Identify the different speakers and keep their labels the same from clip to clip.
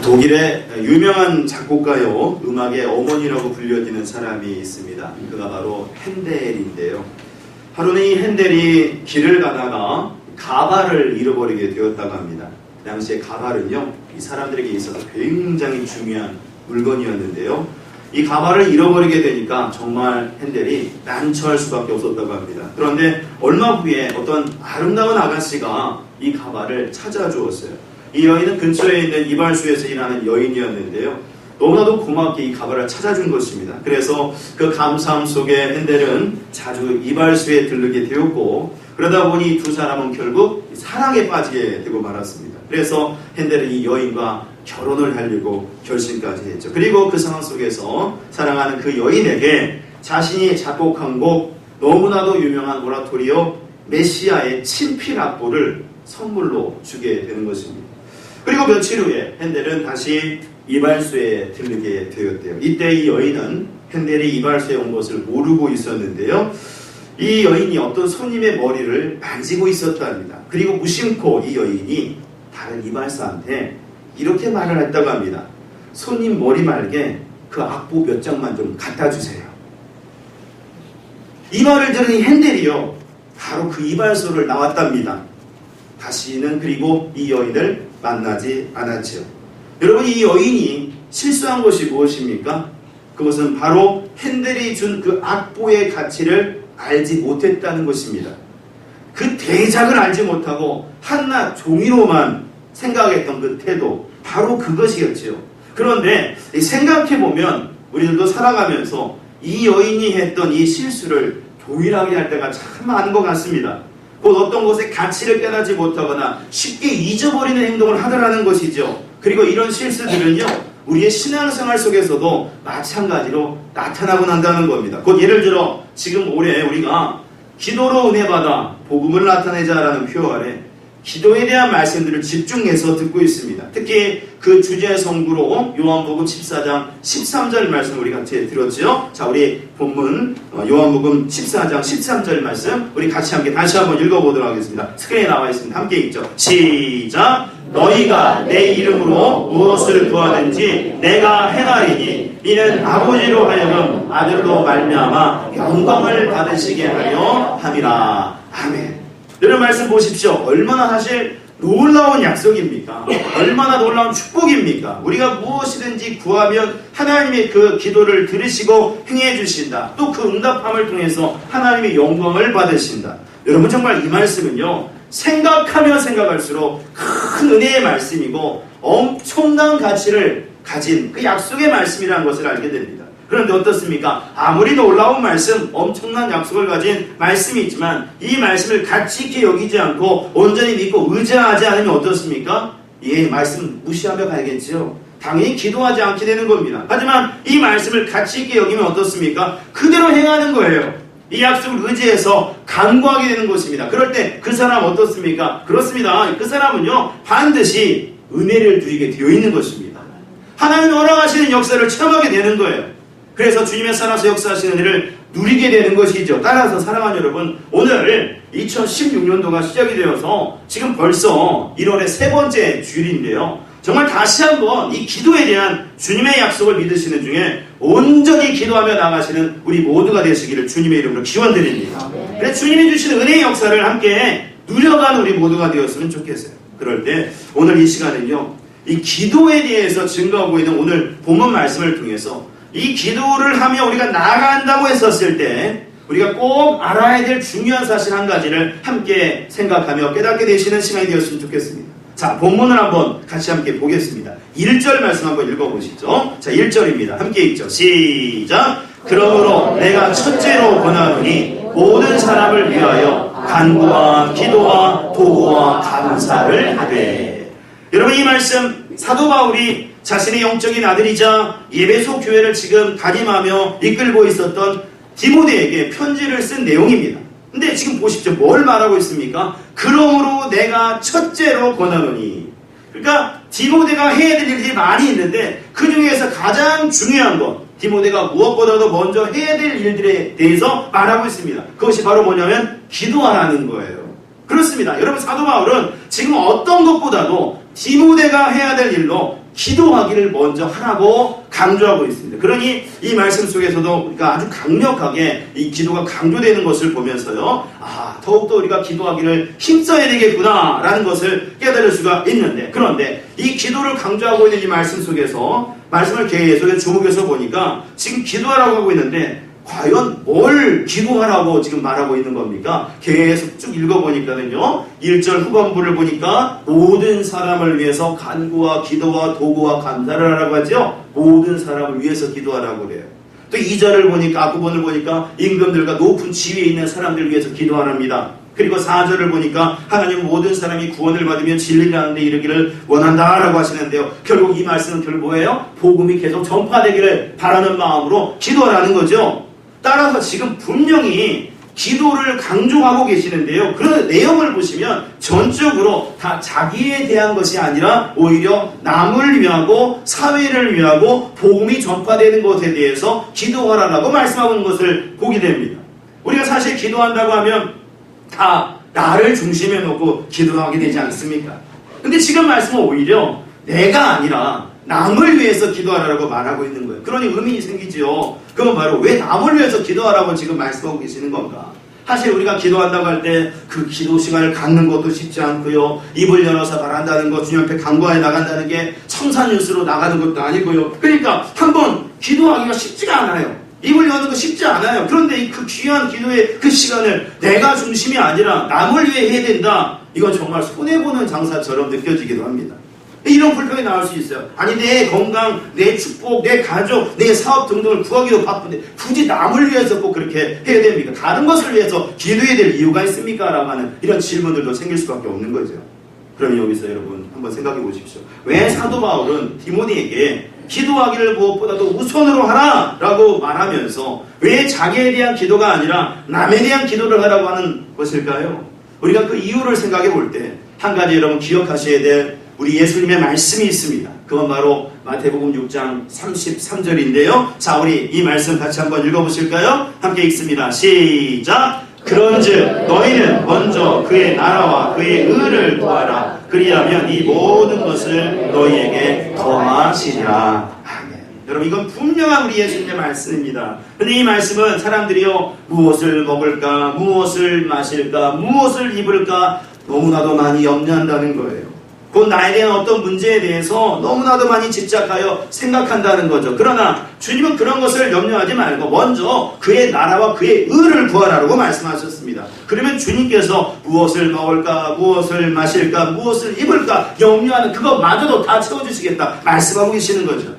Speaker 1: 독일의 유명한 작곡가요, 음악의 어머니라고 불려지는 사람이 있습니다. 그가 바로 핸델인데요. 하루는 이 핸델이 길을 가다가 가발을 잃어버리게 되었다고 합니다. 그 당시에 가발은요, 이 사람들에게 있어서 굉장히 중요한 물건이었는데요. 이 가발을 잃어버리게 되니까 정말 핸델이 난처할 수밖에 없었다고 합니다. 그런데 얼마 후에 어떤 아름다운 아가씨가 이 가발을 찾아주었어요. 이 여인은 근처에 있는 이발소에서 일하는 여인이었는데요. 너무나도 고맙게 이 가발을 찾아준 것입니다. 그래서 그 감사함 속에 핸델은 자주 이발소에 들르게 되었고, 그러다 보니 두 사람은 결국 사랑에 빠지게 되고 말았습니다. 그래서 핸델은 이 여인과 결혼을 하려고 결심까지 했죠. 그리고 그 상황 속에서 사랑하는 그 여인에게 자신이 작곡한 곡, 너무나도 유명한 오라토리오 메시아의 친필 악보를 선물로 주게 되는 것입니다. 그리고 며칠 후에 핸델은 다시 이발소에 들르게 되었대요. 이때 이 여인은 핸델이 이발소에 온 것을 모르고 있었는데요. 이 여인이 어떤 손님의 머리를 만지고 있었답니다. 그리고 무심코 이 여인이 다른 이발사한테 이렇게 말을 했다고 합니다. 손님 머리 말게 그 악보 몇 장만 좀 갖다 주세요. 이 말을 들은 이 핸델이요, 바로 그 이발소를 나왔답니다. 다시는 그리고 이 여인을 만나지 않았죠. 여러분, 이 여인이 실수한 것이 무엇입니까? 그것은 바로 핸델이 준 그 악보의 가치를 알지 못했다는 것입니다. 그 대작을 알지 못하고 한낱 종이로만 생각했던 그 태도, 바로 그것이었죠. 그런데 생각해보면 우리들도 살아가면서 이 여인이 했던 이 실수를 동일하게 할 때가 참 많은 것 같습니다. 곧 어떤 것의 가치를 깨닫지 못하거나 쉽게 잊어버리는 행동을 하더라는 것이죠. 그리고 이런 실수들은요, 우리의 신앙생활 속에서도 마찬가지로 나타나곤 한다는 겁니다. 곧 예를 들어 지금 올해 우리가 기도로 은혜 받아 복음을 나타내자라는 표 아래 기도에 대한 말씀들을 집중해서 듣고 있습니다. 특히 그 주제 성구로 요한복음 14장 13절 말씀 우리 같이 들었죠. 자, 우리 본문 요한복음 14장 13절 말씀 우리 같이 함께 다시 한번 읽어보도록 하겠습니다. 스크린에 나와 있습니다. 함께 읽죠. 시작. 너희가 내 이름으로 무엇을 구하든지 내가 행하리니 이는 아버지로 하여금 아들로 말미암아 영광을 받으시게 하려 함이라. 아멘. 이런 말씀 보십시오. 얼마나 사실 놀라운 약속입니까? 얼마나 놀라운 축복입니까? 우리가 무엇이든지 구하면 하나님의 그 기도를 들으시고 행해 주신다. 또 그 응답함을 통해서 하나님의 영광을 받으신다. 여러분, 정말 이 말씀은요, 생각하면 생각할수록 큰 은혜의 말씀이고 엄청난 가치를 가진 그 약속의 말씀이라는 것을 알게 됩니다. 그런데 어떻습니까? 아무리 놀라운 말씀, 엄청난 약속을 가진 말씀이 있지만 이 말씀을 가치 있게 여기지 않고 온전히 믿고 의지하지 않으면 어떻습니까? 이 말씀 무시하며 가야겠지요. 당연히 기도하지 않게 되는 겁니다. 하지만 이 말씀을 가치 있게 여기면 어떻습니까? 그대로 행하는 거예요. 이 약속을 의지해서 간구하게 되는 것입니다. 그럴 때 그 사람 어떻습니까? 그렇습니다. 그 사람은요, 반드시 은혜를 누리게 되어 있는 것입니다. 하나님이 허락하시는 역사를 체험하게 되는 거예요. 그래서 주님의 살아서 역사하시는 은혜를 누리게 되는 것이죠. 따라서 사랑하는 여러분, 오늘 2016년도가 시작이 되어서 지금 벌써 1월의 세 번째 주일인데요. 정말 다시 한번 이 기도에 대한 주님의 약속을 믿으시는 중에 온전히 기도하며 나가시는 우리 모두가 되시기를 주님의 이름으로 기원드립니다. 그래서 주님이 주시는 은혜의 역사를 함께 누려가는 우리 모두가 되었으면 좋겠어요. 그럴 때 오늘 이 시간은요, 이 기도에 대해서 증거하고 있는 오늘 본문 말씀을 통해서 이 기도를 하며 우리가 나아간다고 했었을 때 우리가 꼭 알아야 될 중요한 사실 한 가지를 함께 생각하며 깨닫게 되시는 시간이 되었으면 좋겠습니다. 자, 본문을 한번 같이 함께 보겠습니다. 1절 말씀 한번 읽어보시죠. 자, 1절입니다. 함께 읽죠. 시작. 그러므로 내가 첫째로 권하노니 모든 사람을 위하여 간구와 기도와 도구와 감사를 하되. 여러분, 이 말씀 사도 바울이 자신의 영적인 아들이자 에베소 교회를 지금 담임하며 이끌고 있었던 디모데에게 편지를 쓴 내용입니다. 근데 지금 보십시오. 뭘 말하고 있습니까? 그러므로 내가 첫째로 권하노니. 그러니까 디모데가 해야 될 일들이 많이 있는데 그 중에서 가장 중요한 것, 디모데가 무엇보다도 먼저 해야 될 일들에 대해서 말하고 있습니다. 그것이 바로 뭐냐면 기도하라는 거예요. 그렇습니다. 여러분, 사도 바울은 지금 어떤 것보다도 디모데가 해야 될 일로 기도하기를 먼저 하라고 강조하고 있습니다. 그러니 이 말씀 속에서도 우리가 아주 강력하게 이 기도가 강조되는 것을 보면서요, 더욱더 우리가 기도하기를 힘써야 되겠구나 라는 것을 깨달을 수가 있는데, 그런데 이 기도를 강조하고 있는 이 말씀 속에서 말씀을 계속해서 주목해서 보니까 지금 기도하라고 하고 있는데 과연 뭘 기도하라고 지금 말하고 있는 겁니까? 계속 쭉 읽어보니까는요, 1절 후반부를 보니까 모든 사람을 위해서 간구와 기도와 도구와 감사를 하라고 하죠. 모든 사람을 위해서 기도하라고 그래요. 또 2절을 보니까, 앞부분을 보니까 임금들과 높은 지위에 있는 사람들 위해서 기도하랍니다. 그리고 4절을 보니까 하나님 모든 사람이 구원을 받으며 진리를 하는 데 이르기를 원한다라고 하시는데요. 결국 이 말씀은 결국 뭐예요? 복음이 계속 전파되기를 바라는 마음으로 기도하라는 거죠. 따라서 지금 분명히 기도를 강조하고 계시는데요. 그런 내용을 보시면 전적으로 다 자기에 대한 것이 아니라 오히려 남을 위하고 사회를 위하고 복음이 전파되는 것에 대해서 기도하라라고 말씀하고 있는 것을 보게 됩니다. 우리가 사실 기도한다고 하면 다 나를 중심에 놓고 기도하게 되지 않습니까? 근데 지금 말씀은 오히려 내가 아니라 남을 위해서 기도하라고 말하고 있는 거예요. 그러니 의문이 생기지요. 그건 바로 왜 남을 위해서 기도하라고 지금 말씀하고 계시는 건가? 사실 우리가 기도한다고 할 때 그 기도 시간을 갖는 것도 쉽지 않고요. 입을 열어서 말한다는 것, 주님 앞에 간구하여 나간다는 게 청산유수로 나가는 것도 아니고요. 그러니까 한번 기도하기가 쉽지가 않아요. 입을 여는 거 쉽지 않아요. 그런데 그 귀한 기도의 그 시간을 내가 중심이 아니라 남을 위해 해야 된다. 이건 정말 손해보는 장사처럼 느껴지기도 합니다. 이런 불평이 나올 수 있어요. 아니 내 건강, 내 축복, 내 가족, 내 사업 등등을 구하기도 바쁜데 굳이 남을 위해서 꼭 그렇게 해야 됩니까? 다른 것을 위해서 기도해야 될 이유가 있습니까? 라고 하는 이런 질문들도 생길 수밖에 없는 거죠. 그럼 여기서 여러분 한번 생각해 보십시오. 왜 사도 바울은 디모데에게 기도하기를 무엇보다도 우선으로 하라 라고 말하면서 왜 자기에 대한 기도가 아니라 남에 대한 기도를 하라고 하는 것일까요? 우리가 그 이유를 생각해 볼 때 한 가지 여러분 기억하셔야 될 우리 예수님의 말씀이 있습니다. 그건 바로 마태복음 6장 33절인데요. 자, 우리 이 말씀 같이 한번 읽어보실까요? 함께 읽습니다. 시작! 그런즉 너희는 먼저 그의 나라와 그의 의를 구하라. 그리하면 이 모든 것을 너희에게 더하시리라. 아멘. 여러분 이건 분명한 우리 예수님의 말씀입니다. 근데 이 말씀은 사람들이요, 무엇을 먹을까, 무엇을 마실까, 무엇을 입을까 너무나도 많이 염려한다는 거예요. 곧 나에 대한 어떤 문제에 대해서 너무나도 많이 집착하여 생각한다는 거죠. 그러나 주님은 그런 것을 염려하지 말고 먼저 그의 나라와 그의 의를 구하라고 말씀하셨습니다. 그러면 주님께서 무엇을 먹을까, 무엇을 마실까, 무엇을 입을까 염려하는 그것마저도 다 채워주시겠다 말씀하고 계시는 거죠.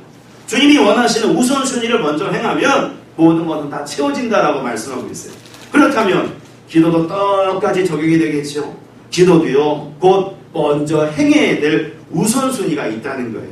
Speaker 1: 주님이 원하시는 우선순위를 먼저 행하면 모든 것은 다 채워진다라고 말씀하고 있어요. 그렇다면 기도도 똑같이 적용이 되겠죠. 기도도요, 곧 먼저 행해야 될 우선순위가 있다는 거예요.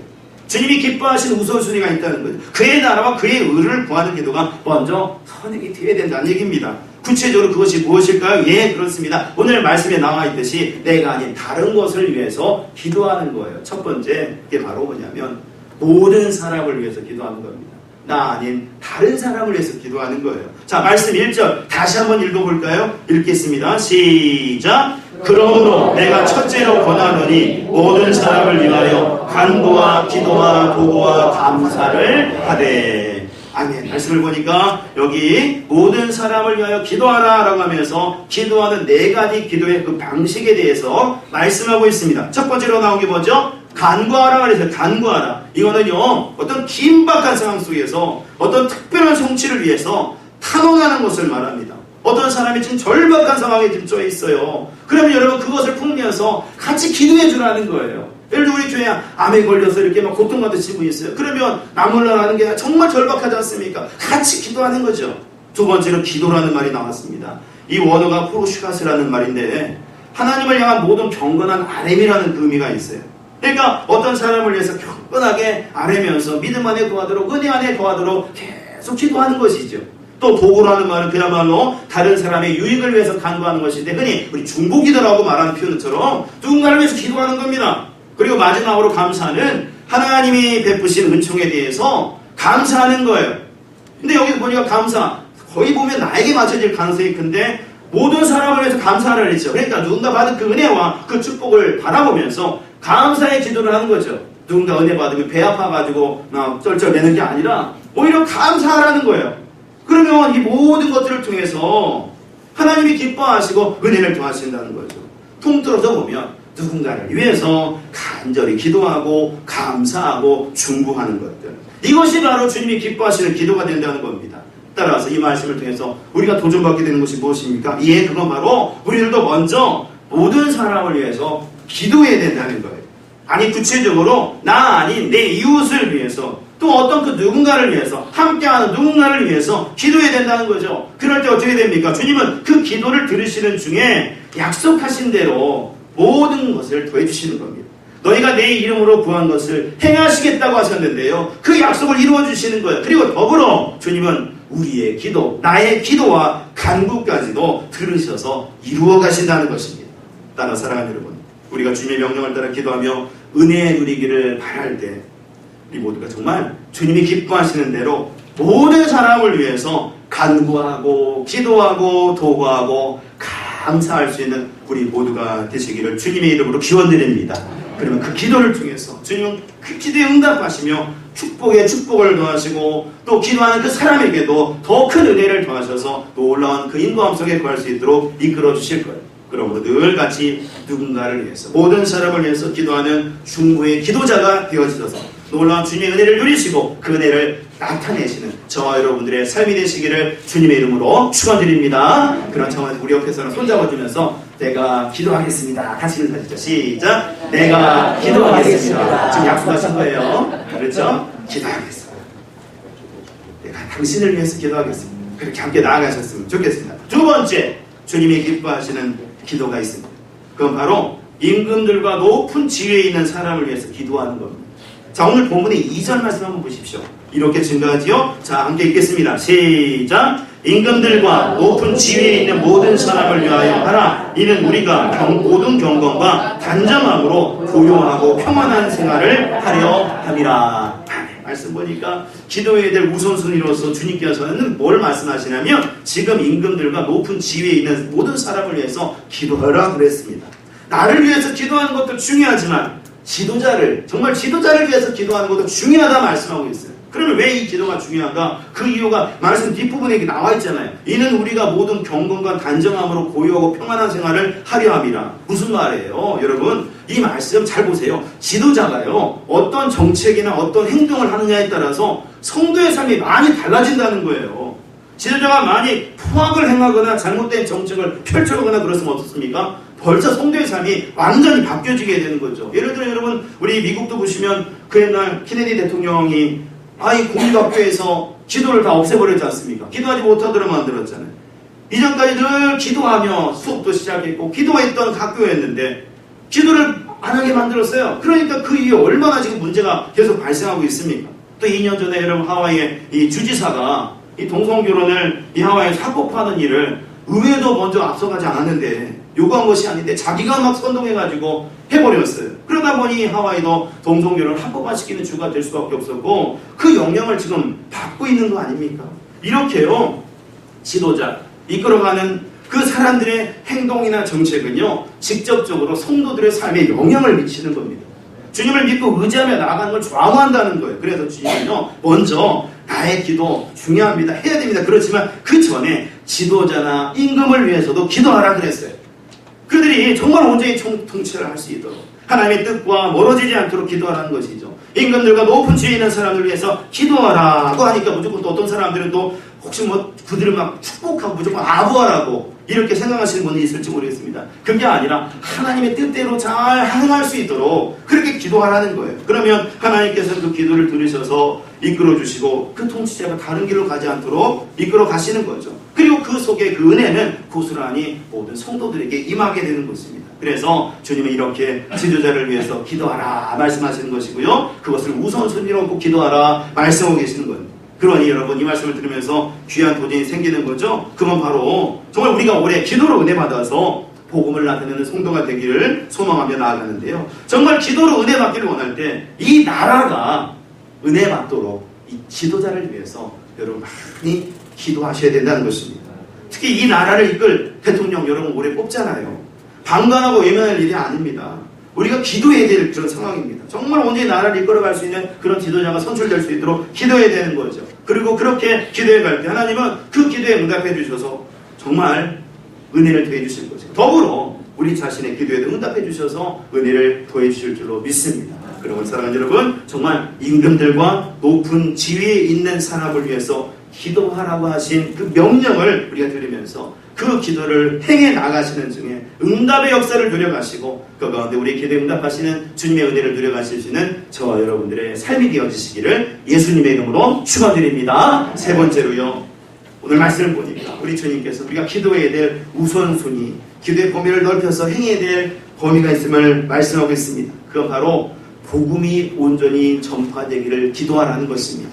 Speaker 1: 주님이 기뻐하시는 우선순위가 있다는 거예요. 그의 나라와 그의 의를 구하는 기도가 먼저 선행이 되어야 된다는 얘기입니다. 구체적으로 그것이 무엇일까요? 예, 그렇습니다. 오늘 말씀에 나와 있듯이 내가 아닌 다른 것을 위해서 기도하는 거예요. 첫 번째, 그게 바로 뭐냐면 모든 사람을 위해서 기도하는 겁니다. 나 아닌 다른 사람을 위해서 기도하는 거예요. 자, 말씀 1절 다시 한번 읽어볼까요? 읽겠습니다. 시작! 그러므로 내가 첫째로 권하노니 모든 사람을 위하여 간구와 기도와 도구와 감사를 하되. 아멘. 말씀을 보니까 여기 모든 사람을 위하여 기도하라 라고 하면서 기도하는 네 가지 기도의 그 방식에 대해서 말씀하고 있습니다. 첫 번째로 나온 게 뭐죠? 간구하라 그래서 간구하라. 이거는요, 어떤 긴박한 상황 속에서 어떤 특별한 성취를 위해서 탄원하는 것을 말합니다. 어떤 사람이 지금 절박한 상황에 지금 쪄 있어요. 그러면 여러분 그것을 품면서 같이 기도해 주라는 거예요. 예를 들어 우리 교회 암에 걸려서 이렇게 막 고통받으신 분이 있어요. 그러면 나물라라는 게 정말 절박하지 않습니까? 같이 기도하는 거죠. 두 번째로 기도라는 말이 나왔습니다. 이 원어가 프로슈가스라는 말인데 하나님을 향한 모든 경건한 아뢰미라는 그 의미가 있어요. 그러니까 어떤 사람을 위해서 경건하게 아뢰면서 믿음 안에 거하도록 은혜 안에 거하도록 계속 기도하는 것이죠. 또 도구라는 말은 그야말로 다른 사람의 유익을 위해서 간구하는 것인데 흔히 우리 중보기도라고 말하는 표현처럼 누군가를 위해서 기도하는 겁니다. 그리고 마지막으로 감사는 하나님이 베푸신 은총에 대해서 감사하는 거예요. 근데 여기 보니까 감사 거의 보면 나에게 맞춰질 가능성이 큰데 모든 사람을 위해서 감사를 했죠. 그러니까 누군가 받은 그 은혜와 그 축복을 바라보면서 감사의 기도를 하는 거죠. 누군가 은혜 받으면 배 아파가지고 막 쩔쩔매는 게 아니라 오히려 감사하라는 거예요. 그러면 이 모든 것들을 통해서 하나님이 기뻐하시고 은혜를 더하신다는 거죠. 통틀어서 보면 누군가를 위해서 간절히 기도하고 감사하고 중보하는 것들, 이것이 바로 주님이 기뻐하시는 기도가 된다는 겁니다. 따라서 이 말씀을 통해서 우리가 도전받게 되는 것이 무엇입니까? 그건 바로 우리들도 먼저 모든 사람을 위해서 기도해야 된다는 거예요. 아니, 구체적으로 나 아닌 내 이웃을 위해서, 또 어떤 그 누군가를 위해서, 함께하는 누군가를 위해서 기도해야 된다는 거죠. 그럴 때 어떻게 됩니까? 주님은 그 기도를 들으시는 중에 약속하신 대로 모든 것을 더해주시는 겁니다. 너희가 내 이름으로 구한 것을 행하시겠다고 하셨는데요, 그 약속을 이루어주시는 거예요. 그리고 더불어 주님은 우리의 기도, 나의 기도와 간구까지도 들으셔서 이루어 가신다는 것입니다. 따라 사랑하는 여러분, 우리가 주님의 명령을 따라 기도하며 은혜 누리기를 바랄 때 우리 모두가 정말 주님이 기뻐하시는 대로 모든 사람을 위해서 간구하고 기도하고 도구하고 감사할 수 있는 우리 모두가 되시기를 주님의 이름으로 기원드립니다. 그러면 그 기도를 통해서 주님은 그 기도에 응답하시며 축복에 축복을 더하시고, 또 기도하는 그 사람에게도 더 큰 은혜를 더하셔서 놀라운 그 인도함 속에 구할 수 있도록 이끌어 주실 거예요. 그러므로 늘 같이 누군가를 위해서, 모든 사람을 위해서 기도하는 중보의 기도자가 되어지셔서 놀라운 주님의 은혜를 누리시고 그 은혜를 나타내시는 저와 여러분들의 삶이 되시기를 주님의 이름으로 축원드립니다. 그런 차원에서 우리 옆에서는 손잡아주면서 내가 기도하겠습니다. 같이 인사드리죠. 시작. 내가 기도하겠습니다. 지금 약속하신 거예요. 그렇죠? 기도하겠습니다. 내가 당신을 위해서 기도하겠습니다. 그렇게 함께 나아가셨으면 좋겠습니다. 두 번째, 주님이 기뻐하시는 기도가 있습니다. 그건 바로 임금들과 높은 지위에 있는 사람을 위해서 기도하는 겁니다. 자, 오늘 본문의 2절 말씀 한번 보십시오. 이렇게 증가하지요. 자, 함께 읽겠습니다. 시작. 임금들과 높은 지위에 있는 모든 사람을 위하여 하라. 이는 우리가 모든 경건과 단정함으로 고요하고 평안한 생활을 하려 함이라. 말씀 보니까 기도해야 될 우선순위로서 주님께서는 뭘 말씀하시냐면, 지금 임금들과 높은 지위에 있는 모든 사람을 위해서 기도하라 그랬습니다. 나를 위해서 기도하는 것도 중요하지만 정말 지도자를 위해서 기도하는 것도 중요하다 말씀하고 있어요. 그러면 왜 이 기도가 중요한가? 그 이유가 말씀 뒷부분에 나와 있잖아요. 이는 우리가 모든 경건과 단정함으로 고요하고 평안한 생활을 하려 함이라. 무슨 말이에요? 여러분, 이 말씀 잘 보세요. 지도자가요, 어떤 정책이나 어떤 행동을 하느냐에 따라서 성도의 삶이 많이 달라진다는 거예요. 지도자가 많이 포악을 행하거나 잘못된 정책을 펼쳐가거나 그렇으면 어떻습니까? 벌써 성도의 삶이 완전히 바뀌어지게 되는 거죠. 예를 들어 여러분, 우리 미국도 보시면 그 옛날 케네디 대통령이 이 공립학교에서 기도를 다 없애버렸지 않습니까? 기도하지 못하도록 만들었잖아요. 이전까지 늘 기도하며 수업도 시작했고 기도했던 학교였는데 기도를 안 하게 만들었어요. 그러니까 그 이후에 얼마나 지금 문제가 계속 발생하고 있습니까? 또 2년 전에 여러분, 하와이의 이 주지사가 이 동성결혼을 이 하와이에서 합법화하는 일을 의회도 먼저 앞서가지 않았는데, 요구한 것이 아닌데 자기가 막 선동해가지고 해버렸어요. 그러다 보니 하와이도 동성결혼을 합법화시키는 주가 될 수밖에 없었고, 그 영향을 지금 받고 있는 거 아닙니까? 이렇게요, 지도자, 이끌어가는 그 사람들의 행동이나 정책은요, 직접적으로 성도들의 삶에 영향을 미치는 겁니다. 주님을 믿고 의지하며 나아가는 걸 좌우한다는 거예요. 그래서 주님은요, 먼저 나의 기도 중요합니다. 해야 됩니다. 그렇지만 그 전에 지도자나 임금을 위해서도 기도하라 그랬어요. 그들이 정말 온전히 통치를 할 수 있도록 하나님의 뜻과 멀어지지 않도록 기도하라는 것이죠. 임금들과 높은 지위에 있는 사람들 위해서 기도하라고 하니까 무조건 또 어떤 사람들은 또 혹시 그들을 막 축복하고 무조건 아부하라고 이렇게 생각하시는 분이 있을지 모르겠습니다. 그게 아니라 하나님의 뜻대로 잘 행할 수 있도록 그렇게 기도하라는 거예요. 그러면 하나님께서는 그 기도를 들으셔서 이끌어 주시고 그 통치자가 다른 길로 가지 않도록 이끌어 가시는 거죠. 그리고 그 속에 그 은혜는 고스란히 모든 성도들에게 임하게 되는 것입니다. 그래서 주님은 이렇게 지도자를 위해서 기도하라 말씀하시는 것이고요, 그것을 우선순위로 꼭 기도하라 말씀하고 계시는 거예요. 그러니 여러분, 이 말씀을 들으면서 귀한 도전이 생기는 거죠. 그건 바로 정말 우리가 올해 기도로 은혜 받아서 복음을 나타내는 성도가 되기를 소망하며 나아가는데요, 정말 기도로 은혜 받기를 원할 때 이 나라가 은혜 받도록 이 지도자를 위해서 여러분 많이 기도하셔야 된다는 것입니다. 특히 이 나라를 이끌 대통령 여러분 올해 뽑잖아요. 방관하고 외면할 일이 아닙니다. 우리가 기도해야 될 그런 상황입니다. 정말 온전히 나라를 이끌어갈 수 있는 그런 지도자가 선출될 수 있도록 기도해야 되는 거죠. 그리고 그렇게 기도해 갈 때 하나님은 그 기도에 응답해 주셔서 정말 은혜를 더해 주실 거죠. 더불어 우리 자신의 기도에도 응답해 주셔서 은혜를 더해 주실 줄로 믿습니다. 그러므로 사랑하는 여러분, 정말 임금들과 높은 지위에 있는 사람을 위해서 기도하라고 하신 그 명령을 우리가 들으면서 그 기도를 행해 나가시는 중에 응답의 역사를 누려가시고 그 가운데 우리 기도에 응답하시는 주님의 은혜를 누려가실 수 있는 저와 여러분들의 삶이 되어지시기를 예수님의 이름으로 축원드립니다. 세 번째로요, 오늘 말씀을 보니까 우리 주님께서 우리가 기도해야 될 우선순위, 기도의 범위를 넓혀서 행해야 될 범위가 있음을 말씀하고 있습니다. 그건 바로 복음이 온전히 전파되기를 기도하라는 것입니다.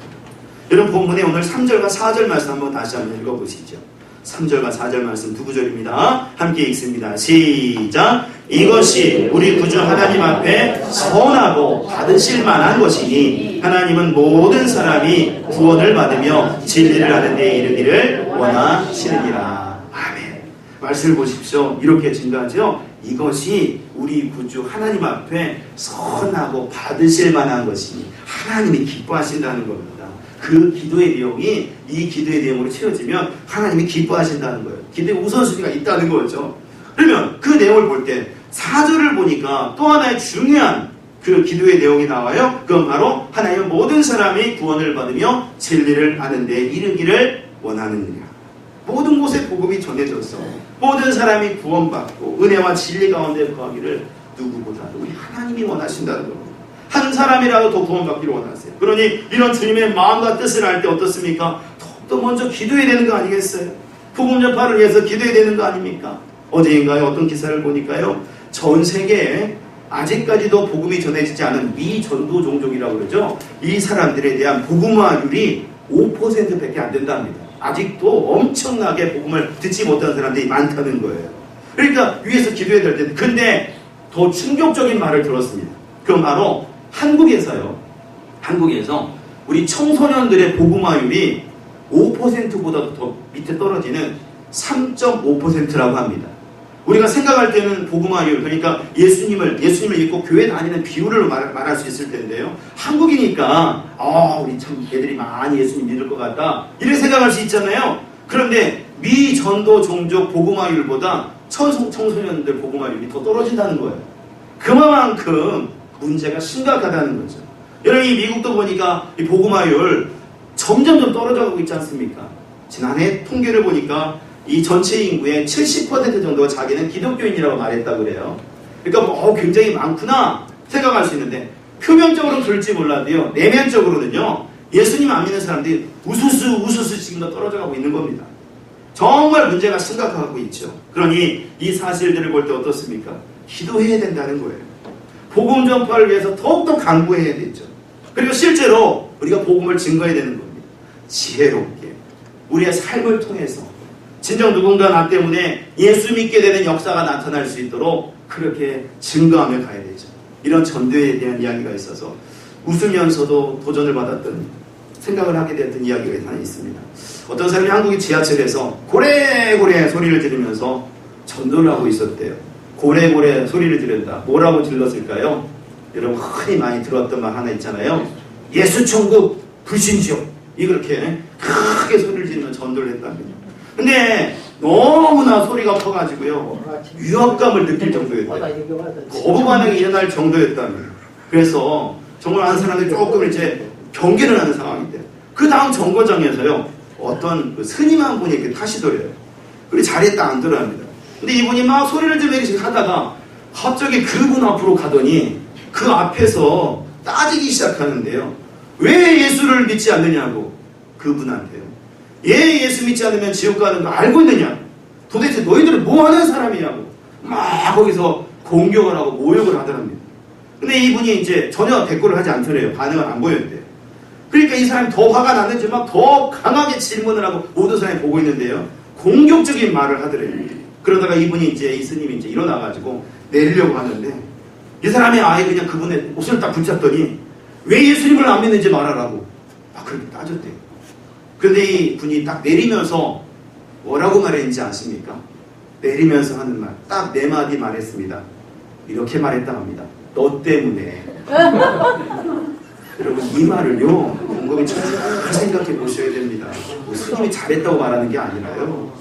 Speaker 1: 여러분, 본문에 오늘 3절과 4절 말씀 한번 다시 한번 읽어보시죠. 3절과 4절 말씀 두 구절입니다. 함께 읽습니다. 시작. 이것이 우리 구주 하나님 앞에 선하고 받으실 만한 것이니 하나님은 모든 사람이 구원을 받으며 진리를 아는 데 이르기를 원하시느니라. 아멘. 말씀을 보십시오. 이렇게 증가하죠. 이것이 우리 구주 하나님 앞에 선하고 받으실 만한 것이니 하나님이 기뻐하신다는 겁니다. 그 기도의 내용이 이 기도의 내용으로 채워지면 하나님이 기뻐하신다는 거예요. 기도의 우선순위가 있다는 거죠. 그러면 그 내용을 볼 때 4절을 보니까 또 하나의 중요한 그 기도의 내용이 나와요. 그건 바로 하나님은 모든 사람이 구원을 받으며 진리를 아는 데 이르기를 원하느니라. 모든 곳에 복음이 전해져서 모든 사람이 구원받고 은혜와 진리 가운데 거하기를 누구보다도 우리 하나님이 원하신다는 겁니다. 한 사람이라도 더 구원받기를 원하세요. 그러니 이런 주님의 마음과 뜻을 알 때 어떻습니까? 더욱더 먼저 기도해야 되는 거 아니겠어요? 복음 전파를 위해서 기도해야 되는 거 아닙니까? 어제인가요? 어떤 기사를 보니까요, 전 세계에 아직까지도 복음이 전해지지 않은 미전도 종족이라고 그러죠. 이 사람들에 대한 복음화율이 5%밖에 안 된답니다. 아직도 엄청나게 복음을 듣지 못하는 사람들이 많다는 거예요. 그러니까 위에서 기도해야 될 텐데, 근데 더 충격적인 말을 들었습니다. 그건 바로 한국에서 우리 청소년들의 복음화율이 5%보다도 더 밑에 떨어지는 3.5%라고 합니다. 우리가 생각할 때는 복음화율, 그러니까 예수님을 믿고 교회 다니는 비율을 말할 수 있을 텐데요. 한국이니까 우리 참 애들이 많이 예수님 믿을 것 같다, 이렇게 생각할 수 있잖아요. 그런데 미전도 종족 복음화율보다 청소년들 복음화율이 더 떨어진다는 거예요. 그만큼 문제가 심각하다는 거죠. 여러분, 이 미국도 보니까 이 복음화율 점점 떨어져가고 있지 않습니까? 지난해 통계를 보니까 이 전체 인구의 70% 정도가 자기는 기독교인이라고 말했다고 그래요. 그러니까 굉장히 많구나 생각할 수 있는데, 표면적으로는 그럴지 몰라도요, 내면적으로는요, 예수님 안 믿는 사람들이 우수수 지금 더 떨어져가고 있는 겁니다. 정말 문제가 심각하고 있죠. 그러니 이 사실들을 볼 때 어떻습니까? 기도해야 된다는 거예요. 복음 전파를 위해서 더욱더 강구해야 되죠. 그리고 실제로 우리가 복음을 증거해야 되는 겁니다. 지혜롭게 우리의 삶을 통해서 진정 누군가 나 때문에 예수 믿게 되는 역사가 나타날 수 있도록 그렇게 증거하며 가야 되죠. 이런 전도에 대한 이야기가 있어서 웃으면서도 도전을 받았던, 생각을 하게 되었던 이야기가 하나 있습니다. 어떤 사람이 한국의 지하철에서 고래고래 소리를 지르면서 전도를 하고 있었대요. 고래고래 소리를 지른다. 뭐라고 질렀을까요? 여러분 흔히 많이 들었던 말 하나 있잖아요. 예수천국 불신지옥. 이렇게 크게 소리를 지르면 전도를 했답니다. 근데 너무나 소리가 커가지고요, 위협감을 느낄 정도였대요. 거부 반응이 일어날 정도였답니다. 그래서 정말 한 사람들이 조금 이제 경계를 하는 상황인데, 그 다음 정거장에서요, 어떤 그 스님 한 분이 이렇게 타시더래요. 그리고 자리에 딱 앉으랍니다. 근데 이분이 막 소리를 지르면서 하다가 갑자기 그분 앞으로 가더니 그 앞에서 따지기 시작하는데요. 왜 예수를 믿지 않느냐고, 그분한테요. 예수 믿지 않으면 지옥 가는 거 알고 있느냐? 도대체 너희들은 뭐 하는 사람이냐고 막 거기서 공격을 하고 모욕을 하더랍니다. 근데 이분이 이제 전혀 대꾸를 하지 않더래요. 반응을 안 보였대요. 그러니까 이 사람이 더 화가 났는지 막 더 강하게 질문을 하고 모든 사람이 보고 있는데요, 공격적인 말을 하더래요. 그러다가 이분이 이제, 이 스님이 이제 일어나가지고 내리려고 하는데, 이 사람이 아예 그냥 그분의 옷을 딱 붙잡더니 왜 예수님을 안 믿는지 말하라고 막 그렇게 따졌대요. 그런데 이 분이 딱 내리면서 뭐라고 말했는지 아십니까? 내리면서 하는 말, 딱 4마디 말했습니다. 이렇게 말했다고 합니다. 너 때문에. 여러분 이 말을요 곰곰이 잘 생각해 보셔야 됩니다. 스님이 잘했다고 말하는 게 아니라요,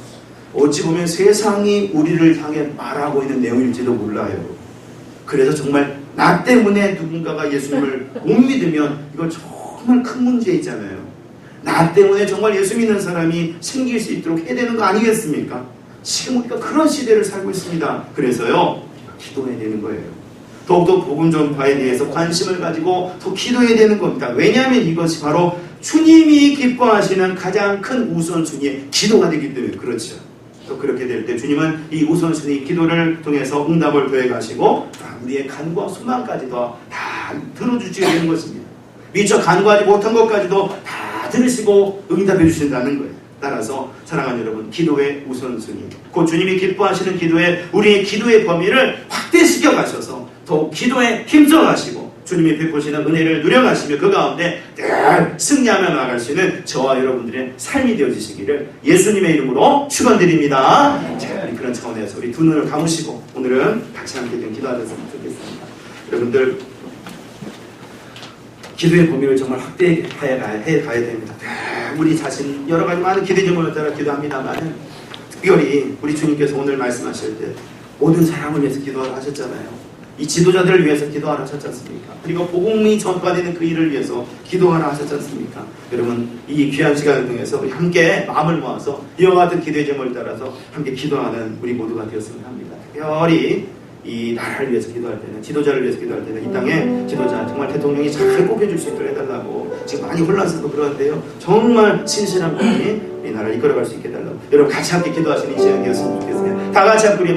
Speaker 1: 어찌 보면 세상이 우리를 향해 말하고 있는 내용일지도 몰라요. 그래서 정말 나 때문에 누군가가 예수님을 못 믿으면 이건 정말 큰 문제이잖아요. 나 때문에 정말 예수 믿는 사람이 생길 수 있도록 해야 되는 거 아니겠습니까? 지금 우리가 그런 시대를 살고 있습니다. 그래서요 기도해야 되는 거예요. 더욱더 복음 전파에 대해서 관심을 가지고 더 기도해야 되는 겁니다. 왜냐하면 이것이 바로 주님이 기뻐하시는 가장 큰 우선순위의 기도가 되기 때문에 그렇죠. 또 그렇게 될 때 주님은 이 우선순위 기도를 통해서 응답을 더해 가시고 우리의 간구와 소망까지도 다 들어주시게 되는 것입니다. 미처 간구하지 못한 것까지도 다 들으시고 응답해 주신다는 거예요. 따라서 사랑하는 여러분, 기도의 우선순위, 곧 주님이 기뻐하시는 기도에 우리의 기도의 범위를 확대시켜 가셔서 더욱 기도에 힘써 가시고 주님이 베푸시는 은혜를 누려가시며 그 가운데 늘 승리하며 나아갈 수 있는 저와 여러분들의 삶이 되어주시기를 예수님의 이름으로 축원드립니다. 자, 그런 차원에서 우리 두 눈을 감으시고 오늘은 같이 함께 좀 기도하셨으면 좋겠습니다. 여러분들 기도의 범위를 정말 확대해 가야 됩니다. 우리 자신 여러 가지 많은 기대 제목을 따라 기도합니다만 특별히 우리 주님께서 오늘 말씀하실 때 모든 사람을 위해서 기도하라 하셨잖아요. 이 지도자들을 위해서 기도하라 하셨지 않습니까? 그리고 복음이 전파되는 그 일을 위해서 기도하라 하셨지 않습니까? 여러분 이 귀한 시간을 통해서 우리 함께 마음을 모아서 이와 같은 기도의 제목을 따라서 함께 기도하는 우리 모두가 되었으면 합니다. 특별히 이 나라를 위해서 기도할 때는, 지도자를 위해서 기도할 때는 이 땅의 지도자 정말 대통령이 잘 뽑혀줄 수 있도록 해달라고 지금 많이 혼란스럽고 그러는데요, 정말 신실한 분이 이 나라를 이끌어갈 수 있게 해달라고 여러분 같이 함께 기도하시는 이 시간이 되었으면 좋겠어요. 다 같이 함께 우리